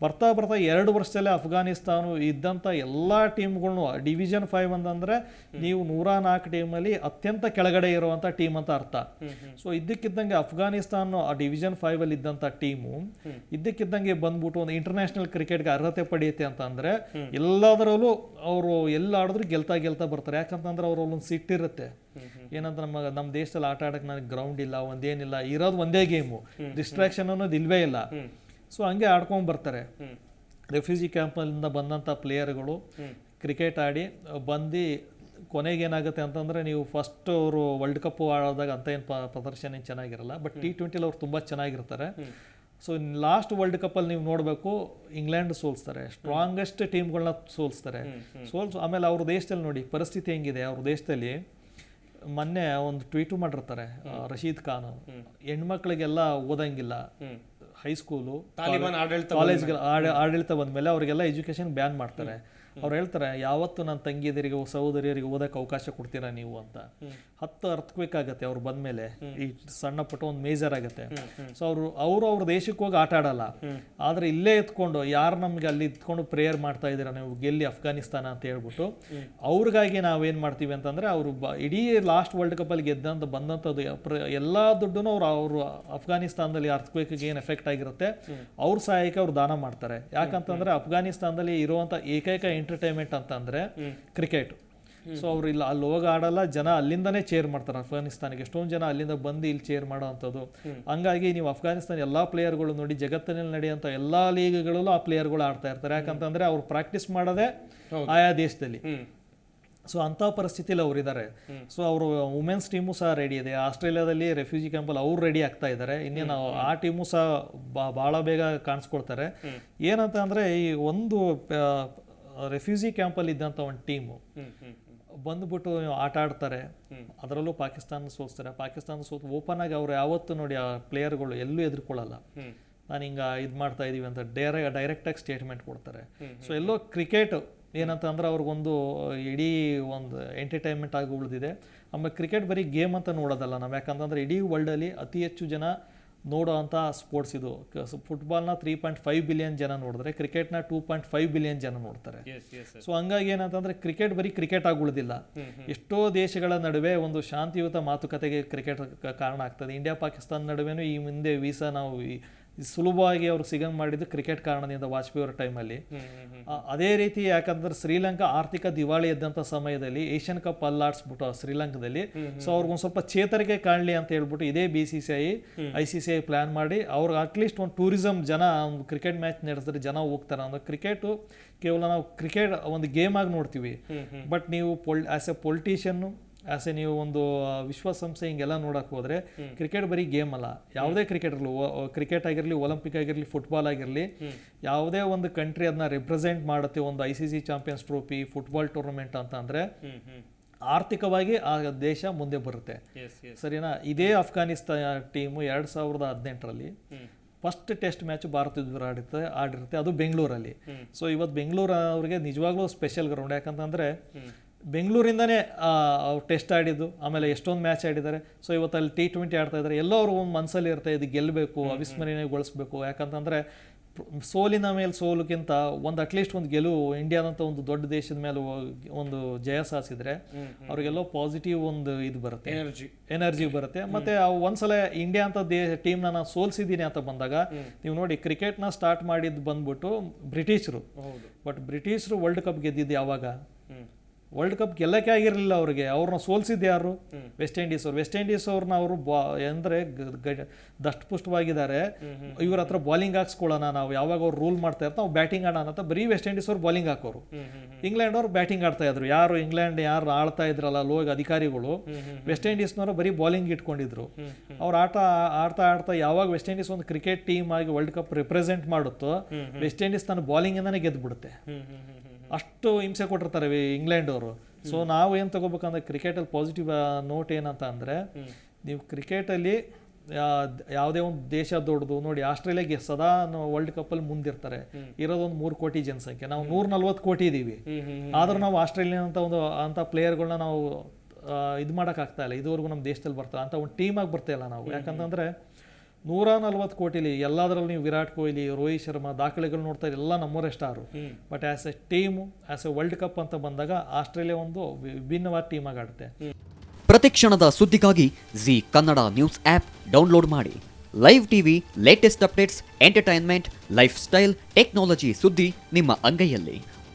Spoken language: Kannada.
ಬರ್ತಾ ಬರ್ತಾ 2 ವರ್ಷದಲ್ಲೇ ಅಫ್ಘಾನಿಸ್ತಾನ ಇದ್ದಂಥ ಎಲ್ಲ ಟೀಮ್ಗಳ್ನು ಡಿವಿಷನ್ 5 ಅಂತಂದರೆ ನೀವು 104 ಟೀಮಲ್ಲಿ ಅತ್ಯಂತ ಕೆಳಗಡೆ ಇರುವಂಥ ಟೀಮ್ ಅಂತ ಅರ್ಥ. ಸೊ ಇದ್ದಕ್ಕಿದ್ದಂಗೆ ಅಫ್ಘಾನಿಸ್ತಾನ ಆ ಡಿವಿಷನ್ 5 ಇದ್ದಂಥ ಟೀಮು ಇದ್ದಕ್ಕಿದ್ದಂಗೆ ಬಂದ್ಬಿಟ್ಟು ಒಂದು ಇಂಟರ್ನ್ಯಾಷನಲ್ ಕ್ರಿಕೆಟ್ಗೆ ಅರ್ಹತೆ ಪಡೆಯುತ್ತೆ ಅಂತ ಅಂದರೆ ಎಲ್ಲದರಲ್ಲೂ ಅವರು ಎಲ್ಲ ಆಡಿದ್ರು ಗೆಲ್ತಾ ಬರ್ತಾರೆ. ಯಾಕಂತಂದ್ರೆ ಅವ್ರ ಒಂದು ಸಿಟ್ಟಿರುತ್ತೆ, ಏನಂತ ನಮ್ಮ ದೇಶದಲ್ಲಿ ಆಟ ಆಡಕ್ಕೆ ನನಗೆ ಗ್ರೌಂಡ್ ಇಲ್ಲ, ಒಂದೇನಿಲ್ಲ, ಇರೋದು ಒಂದೇ ಗೇಮು, ಡಿಸ್ಟ್ರಾಕ್ಷನ್ ಅನ್ನೋದು ಇಲ್ವೇ ಇಲ್ಲ. ಸೊ ಹಂಗೆ ಆಡ್ಕೊಂಡು ಬರ್ತಾರೆ. ರೆಫ್ಯೂಜಿ ಕ್ಯಾಂಪಲ್ಲಿಂದ ಬಂದಂಥ ಪ್ಲೇಯರ್ಗಳು ಕ್ರಿಕೆಟ್ ಆಡಿ ಬಂದು ಕೊನೆಗೇನಾಗುತ್ತೆ ಅಂತಂದರೆ, ನೀವು ಫಸ್ಟ್ ಅವರು ವರ್ಲ್ಡ್ ಕಪ್ ಆಡೋದಾಗ ಅಂತ ಏನು ಪ್ರದರ್ಶನ ಏನು ಚೆನ್ನಾಗಿರಲ್ಲ, ಬಟ್ T20 ಅವ್ರು ತುಂಬ ಚೆನ್ನಾಗಿರ್ತಾರೆ. ಸೊ ಲಾಸ್ಟ್ ವರ್ಲ್ಡ್ ಕಪ್ಪಲ್ಲಿ ನೀವು ನೋಡಬೇಕು, ಇಂಗ್ಲೆಂಡ್ ಸೋಲ್ಸ್ತಾರೆ, ಸ್ಟ್ರಾಂಗೆಸ್ಟ್ ಟೀಮ್ಗಳನ್ನ ಸೋಲ್ಸ್ತಾರೆ. ಆಮೇಲೆ ಅವ್ರ ದೇಶದಲ್ಲಿ ನೋಡಿ ಪರಿಸ್ಥಿತಿ ಹೆಂಗಿದೆ. ಅವ್ರ ದೇಶದಲ್ಲಿ ಮೊನ್ನೆ ಒಂದು ಟ್ವೀಟು ಮಾಡಿರ್ತಾರೆ ರಶೀದ್ ಖಾನ್, ಹೆಣ್ಮಕ್ಳಿಗೆಲ್ಲ ಓದಂಗಿಲ್ಲ, ಹೈಸ್ಕೂಲು ಕಾಲೇಜ್ಗೆ ಆಡಳಿತ ಬಂದಮೇಲೆ ಅವರಿಗೆಲ್ಲ ಎಜುಕೇಷನ್ ಬ್ಯಾನ್ ಮಾಡ್ತಾರೆ. ಅವ್ರು ಹೇಳ್ತಾರೆ, ಯಾವತ್ತು ನನ್ನ ತಂಗಿಯರಿಗೆ ಸಹೋದರಿಯರಿಗೆ ಓದಕ್ಕೆ ಅವಕಾಶ ಕೊಡ್ತೀರಾ ನೀವು ಅಂತ. 10 ಅರ್ಥಕ್ವೇಕ್ ಆಗುತ್ತೆ ಅವ್ರು ಬಂದಮೇಲೆ, ಈ ಸಣ್ಣ ಪುಟ್ಟ ಒಂದು ಮೇಜರ್ ಆಗುತ್ತೆ. ಸೊ ಅವ್ರ ದೇಶಕ್ಕೆ ಹೋಗಿ ಆಟ ಆಡಲ್ಲ, ಆದರೆ ಇಲ್ಲೇ ಎತ್ಕೊಂಡು ಯಾರು ನಮಗೆ ಅಲ್ಲಿ ಇತ್ಕೊಂಡು ಪ್ರೇಯರ್ ಮಾಡ್ತಾ ಇದ್ದೀರಾ ನೀವು ಗೆಲ್ಲಿ ಅಫ್ಘಾನಿಸ್ತಾನ ಅಂತ ಹೇಳ್ಬಿಟ್ಟು ಅವ್ರಿಗಾಗಿ ನಾವೇನು ಮಾಡ್ತೀವಿ ಅಂತಂದರೆ, ಅವರು ಇಡೀ ಲಾಸ್ಟ್ ವರ್ಲ್ಡ್ ಕಪ್ಪಲ್ಲಿ ಬಂದಂಥದ್ದು ಎಲ್ಲ ದುಡ್ಡು ಅವರು ಅಫ್ಘಾನಿಸ್ತಾನದಲ್ಲಿ ಅರ್ಥಕ್ವೇಕ್ಗೆ ಏನು ಎಫೆಕ್ಟ್ ಆಗಿರುತ್ತೆ ಅವ್ರ ಸಹಾಯಕ್ಕೆ ಅವ್ರು ದಾನ ಮಾಡ್ತಾರೆ. ಯಾಕಂತಂದರೆ ಅಫ್ಘಾನಿಸ್ತಾನದಲ್ಲಿ ಇರುವಂಥ ಏಕೈಕ ಎಂಟರ್ಟೈನ್ಮೆಂಟ್ ಅಂತಂದರೆ ಕ್ರಿಕೆಟ್. ಸೊ ಅವ್ರು ಇಲ್ಲ ಅಲ್ಲಿ ಹೋಗಿ ಆಡಲ್ಲ, ಜನ ಅಲ್ಲಿಂದನೇ ಚೇರ್ ಮಾಡ್ತಾರೆ ಅಫ್ಘಾನಿಸ್ತಾನಿಗೆ. ಎಷ್ಟೊಂದು ಜನ ಅಲ್ಲಿಂದ ಬಂದು ಇಲ್ಲಿ ಚೇರ್ ಮಾಡೋ ಅಂಥದ್ದು. ಹಂಗಾಗಿ ನೀವು ಅಫ್ಘಾನಿಸ್ತಾನ ಎಲ್ಲ ಪ್ಲೇಯರ್ಗಳು ನೋಡಿ, ಜಗತ್ತಿನಲ್ಲಿ ನಡೆಯುವಂಥ ಎಲ್ಲ ಲೀಗ್ಗಳಲ್ಲೂ ಆ ಪ್ಲೇಯರ್ಗಳು ಆಡ್ತಾ ಇರ್ತಾರೆ. ಯಾಕಂತಂದರೆ ಅವ್ರು ಪ್ರಾಕ್ಟೀಸ್ ಮಾಡೋದೇ ಆಯಾ ದೇಶದಲ್ಲಿ. ಸೊ ಅಂಥ ಪರಿಸ್ಥಿತಿಯಲ್ಲಿ ಅವರಿದ್ದಾರೆ. ಸೊ ಅವರು ವುಮೆನ್ಸ್ ಟೀಮು ಸಹ ರೆಡಿ ಇದೆ. ಆಸ್ಟ್ರೇಲಿಯಾದಲ್ಲಿ ರೆಫ್ಯೂಜಿ ಕ್ಯಾಂಪಲ್ಲಿ ಅವ್ರು ರೆಡಿ ಆಗ್ತಾ ಇದ್ದಾರೆ. ಇನ್ನೇನು ಆ ಟೀಮು ಸಹ ಭಾಳ ಬೇಗ ಕಾಣಿಸ್ಕೊಳ್ತಾರೆ. ಏನಂತ ಅಂದರೆ, ಈ ಒಂದು ರೆಫ್ಯೂಜಿ ಕ್ಯಾಂಪಲ್ಲಿ ಇದ್ದಂಥ ಒಂದು ಟೀಮು ಬಂದುಬಿಟ್ಟು ಆಟ ಆಡ್ತಾರೆ, ಅದರಲ್ಲೂ ಪಾಕಿಸ್ತಾನ ಸೋಲ್ಸ್ತಾರೆ. ಪಾಕಿಸ್ತಾನ ಸೋತು ಓಪನ್ ಆಗಿ ಅವ್ರು ಯಾವತ್ತೂ ನೋಡಿ ಆ ಪ್ಲೇಯರ್ಗಳು ಎಲ್ಲೂ ಎದುರ್ಕೊಳ್ಳಲ್ಲ, ನಾನು ಹಿಂಗೆ ಇದು ಮಾಡ್ತಾ ಇದ್ದೀವಿ ಅಂತ ಡೈರೆಕ್ಟಾಗಿ ಸ್ಟೇಟ್ಮೆಂಟ್ ಕೊಡ್ತಾರೆ. ಸೊ ಎಲ್ಲೋ ಕ್ರಿಕೆಟ್ ಏನಂತ ಅಂದ್ರೆ ಅವ್ರಿಗೊಂದು ಇಡೀ ಒಂದು ಎಂಟರ್ಟೈನ್ಮೆಂಟ್ ಆಗಿ ಉಳಿದಿದೆ. ಆಮೇಲೆ ಕ್ರಿಕೆಟ್ ಬರೀ ಗೇಮ್ ಅಂತ ನೋಡೋದಲ್ಲ ನಾವು, ಯಾಕಂತಂದರೆ ಇಡೀ ವರ್ಲ್ಡಲ್ಲಿ ಅತಿ ಹೆಚ್ಚು ಜನ ನೋಡೋ ಅಂಥ ಸ್ಪೋರ್ಟ್ಸ್ ಇದು. ಫುಟ್ಬಾಲ್ನ 3.5 ಬಿಲಿಯನ್ ಜನ ನೋಡಿದ್ರೆ ಕ್ರಿಕೆಟ್ನ 2.5 ಬಿಲಿಯನ್ ಜನ ನೋಡ್ತಾರೆ. ಸೊ ಹಂಗಾಗಿ ಏನಂತಂದರೆ ಕ್ರಿಕೆಟ್ ಬರೀ ಕ್ರಿಕೆಟ್ ಆಗಿ ಉಳಿದಿಲ್ಲ, ಎಷ್ಟೋ ದೇಶಗಳ ನಡುವೆ ಒಂದು ಶಾಂತಿಯುತ ಮಾತುಕತೆಗೆ ಕ್ರಿಕೆಟ್ ಕಾರಣ ಆಗ್ತದೆ. ಇಂಡಿಯಾ ಪಾಕಿಸ್ತಾನ ನಡುವೆನೂ ಈ ಮುಂದೆ ವೀಸಾ ನಾವು ಸುಲಭವಾಗಿ ಅವ್ರು ಸಿಗಂಗೆ ಮಾಡಿದ್ದು ಕ್ರಿಕೆಟ್ ಕಾರಣದಿಂದ ವಾಜಪೇಯಿ ಅವರ ಟೈಮಲ್ಲಿ. ಅದೇ ರೀತಿ ಯಾಕಂದ್ರೆ ಶ್ರೀಲಂಕಾ ಆರ್ಥಿಕ ದಿವಾಳಿ ಎದ್ದಂಥ ಸಮಯದಲ್ಲಿ ಏಷ್ಯನ್ ಕಪ್ ಅಲ್ಲಾಡಿಸ್ಬಿಟ್ಟು ಶ್ರೀಲಂಕಾದಲ್ಲಿ. ಸೊ ಅವ್ರಿಗೊಂದು ಸ್ವಲ್ಪ ಚೇತರಿಕೆ ಕಾಣಲಿ ಅಂತ ಹೇಳ್ಬಿಟ್ಟು ಇದೇ BCCI ICCI ಪ್ಲ್ಯಾನ್ ಮಾಡಿ ಅವ್ರಿಗೆ ಅಟ್ಲೀಸ್ಟ್ ಒಂದು ಟೂರಿಸಮ್ ಜನ ಒಂದು ಕ್ರಿಕೆಟ್ ಮ್ಯಾಚ್ ನಡೆಸಿದ್ರೆ ಜನ ಹೋಗ್ತಾರೆ. ಅಂದ್ರೆ ಕ್ರಿಕೆಟು ಕೇವಲ ನಾವು ಕ್ರಿಕೆಟ್ ಒಂದು ಗೇಮ್ ಆಗಿ ನೋಡ್ತೀವಿ, ಬಟ್ ನೀವು ಆ್ಯಸ್ ಎ ಪೊಲಿಟಿಷಿಯನ್ನು ನೀವು ಒಂದು ವಿಶ್ವಸಂಸ್ಥೆ ಹಿಂಗೆಲ್ಲ ನೋಡಕ್ಕೆ ಹೋದರೆ ಕ್ರಿಕೆಟ್ ಬರೀ ಗೇಮ್ ಅಲ್ಲ. ಯಾವುದೇ ಕ್ರಿಕೆಟ್ ಆಗಿರಲಿ, ಒಲಿಂಪಿಕ್ ಆಗಿರಲಿ, ಫುಟ್ಬಾಲ್ ಆಗಿರಲಿ, ಯಾವುದೇ ಒಂದು ಕಂಟ್ರಿ ಅದನ್ನ ರಿಪ್ರೆಸೆಂಟ್ ಮಾಡುತ್ತೆ. ಒಂದು ICC champions trophy, football tournament ಅಂತ ಅಂದರೆ ಆರ್ಥಿಕವಾಗಿ ಆ ದೇಶ ಮುಂದೆ ಬರುತ್ತೆ. ಸರಿನಾ? ಇದೇ ಅಫ್ಘಾನಿಸ್ತಾನ ಟೀಮು 2018ರಲ್ಲಿ ಫಸ್ಟ್ ಟೆಸ್ಟ್ ಮ್ಯಾಚ್ ಭಾರತ ಎದುರು ಆಡಿರುತ್ತೆ, ಅದು ಬೆಂಗಳೂರಲ್ಲಿ. ಸೊ ಇವತ್ತು ಬೆಂಗಳೂರು ಅವ್ರಿಗೆ ನಿಜವಾಗ್ಲೂ ಸ್ಪೆಷಲ್ ಗ್ರೌಂಡ್. ಯಾಕಂತಂದರೆ ಬೆಂಗಳೂರಿಂದನೇ ಟೆಸ್ಟ್ ಆಡಿದ್ದು, ಆಮೇಲೆ ಎಷ್ಟೊಂದು ಮ್ಯಾಚ್ ಆಡಿದ್ದಾರೆ. ಸೊ ಇವತ್ತು ಅಲ್ಲಿ T20 ಆಡ್ತಾ ಇದ್ದಾರೆ. ಎಲ್ಲೋ ಅವ್ರು ಒಂದು ಮನಸ್ಸಲ್ಲಿ ಇರುತ್ತೆ, ಇದು ಗೆಲ್ಲಬೇಕು, ಅವಿಸ್ಮರಣೀಯಗೊಳಿಸ್ಬೇಕು. ಯಾಕಂತಂದರೆ ಸೋಲಿನ ಮೇಲೆ ಸೋಲಕ್ಕಿಂತ ಒಂದು ಅಟ್ಲೀಸ್ಟ್ ಒಂದು ಗೆಲುವು ಇಂಡಿಯಾದಂಥ ಒಂದು ದೊಡ್ಡ ದೇಶದ ಮೇಲೆ ಒಂದು ಜಯ ಸಾಧಿಸಿದ್ರೆ ಅವ್ರಿಗೆಲ್ಲೋ ಪಾಸಿಟಿವ್ ಒಂದು ಇದು ಬರುತ್ತೆ, ಎನರ್ಜಿ ಬರುತ್ತೆ. ಮತ್ತು ಒಂದ್ಸಲ ಇಂಡಿಯಾ ಅಂತ ಟೀಮ್ನ ನಾನು ಸೋಲ್ಸಿದ್ದೀನಿ ಅಂತ ಬಂದಾಗ ನೀವು ನೋಡಿ, ಕ್ರಿಕೆಟ್ನ ಸ್ಟಾರ್ಟ್ ಮಾಡಿದ್ದು ಬಂದ್ಬಿಟ್ಟು ಬ್ರಿಟಿಷರು. ಬಟ್ ಬ್ರಿಟಿಷರು ವರ್ಲ್ಡ್ ಕಪ್ ಗೆದ್ದಿದ್ದು ಯಾವಾಗ? ವರ್ಲ್ಡ್ ಕಪ್ ಗೆಲ್ಲಕ್ಕೆ ಆಗಿರಲಿಲ್ಲ ಅವ್ರಿಗೆ. ಅವ್ರನ್ನ ಸೋಲ್ಸಿದ್ದು ಯಾರು? ವೆಸ್ಟ್ ಇಂಡೀಸ್ ಅವ್ರನ್ನ ಅವರು ಅಂದರೆ ದಷ್ಟಪುಷ್ಟವಾಗಿದ್ದಾರೆ. ಇವ್ರ ಹತ್ರ ಬಾಲಿಂಗ್ ಹಾಕ್ಸ್ಕೊಳ್ಳೋಣ ನಾವು, ಯಾವಾಗ ಅವ್ರು ರೂಲ್ ಮಾಡ್ತಾ ಇರ್ತಾರೆ ನಾವು ಬ್ಯಾಟಿಂಗ್ ಆಡೋಣ ಅಂತ ಬರೀ ವೆಸ್ಟ್ ಇಂಡೀಸ್ ಅವ್ರು ಬಾಲಿಂಗ್ ಹಾಕೋರು, ಇಂಗ್ಲೆಂಡ್ ಅವ್ರು ಬ್ಯಾಟಿಂಗ್ ಆಡ್ತಾ ಇದ್ರು. ಯಾರು ಆಳ್ತಾ ಇದ್ರಲ್ಲ ಲೋಗ್ ಅಧಿಕಾರಿಗಳು, ವೆಸ್ಟ್ ಇಂಡೀಸ್ನವರು ಬರೀ ಬಾಲಿಂಗ್ ಇಟ್ಕೊಂಡಿದ್ರು. ಅವ್ರು ಆಡ್ತಾ ಯಾವಾಗ ವೆಸ್ಟ್ ಇಂಡೀಸ್ ಒಂದು ಕ್ರಿಕೆಟ್ ಟೀಮ್ ಆಗಿ ವರ್ಲ್ಡ್ ಕಪ್ ರಿಪ್ರೆಸೆಂಟ್ ಮಾಡುತ್ತೋ, ವೆಸ್ಟ್ ಇಂಡೀಸ್ ತನ್ನ ಬಾಲಿಂಗಿಂದಾನೇ ಗೆದ್ದುಬಿಡುತ್ತೆ. ಅಷ್ಟು ಹಿಂಸೆ ಕೊಟ್ಟಿರ್ತಾರೆ ಇಂಗ್ಲೆಂಡ್ ಅವರು. ಸೊ ನಾವು ಏನು ತಗೋಬೇಕಂದ್ರೆ ಕ್ರಿಕೆಟಲ್ಲಿ ಪಾಸಿಟಿವ್ ನೋಟ್ ಏನಂತ ಅಂದರೆ, ನೀವು ಕ್ರಿಕೆಟಲ್ಲಿ ಯಾವುದೇ ಒಂದು ದೇಶ ದೊಡ್ಡದು ನೋಡಿ, ಆಸ್ಟ್ರೇಲಿಯಾಗೆ ಸದಾ ವರ್ಲ್ಡ್ ಕಪ್ಪಲ್ಲಿ ಮುಂದಿರ್ತಾರೆ. ಇರೋದೊಂದು 3 ಕೋಟಿ ಜನಸಂಖ್ಯೆ, ನಾವು 140 ಕೋಟಿ ಇದ್ದೀವಿ. ಆದರೂ ನಾವು ಆಸ್ಟ್ರೇಲಿಯಾ ಅಂತ ಪ್ಲೇಯರ್ಗಳನ್ನ ನಾವು ಇದು ಮಾಡೋಕ್ಕಾಗ್ತಾ ಇಲ್ಲ. ಇದುವರೆಗೂ ನಮ್ಮ ದೇಶದಲ್ಲಿ ಬರ್ತಾ ಅಂತ ಒಂದು ಟೀಮಾಗಿ ಬರ್ತಾ ಇಲ್ಲ ನಾವು. ಯಾಕಂತಂದರೆ 140 ಕೋಟಿಲಿ ಎಲ್ಲದರಲ್ಲಿ ನೀವು ವಿರಾಟ್ ಕೊಹ್ಲಿ, ರೋಹಿತ್ ಶರ್ಮಾ ದಾಖಲೆಗಳು ನೋಡ್ತಾ ಎಲ್ಲ ನಮ್ಮವರೇ star. But as A team, as A world cup ಅಂತ ಬಂದಾಗ ಆಸ್ಟ್ರೇಲಿಯಾ ಒಂದು ವಿಭಿನ್ನವಾದ ಟೀಮ್ ಆಗಿ ಆಡುತ್ತೆ. ಪ್ರತಿಕ್ಷಣದ ಸುದ್ದಿಗಾಗಿ Zee Kannada news app download ಮಾಡಿ. Live TV, latest updates, entertainment, lifestyle, technology ಸುದ್ದಿ ನಿಮ್ಮ ಅಂಗೈಯಲ್ಲಿ.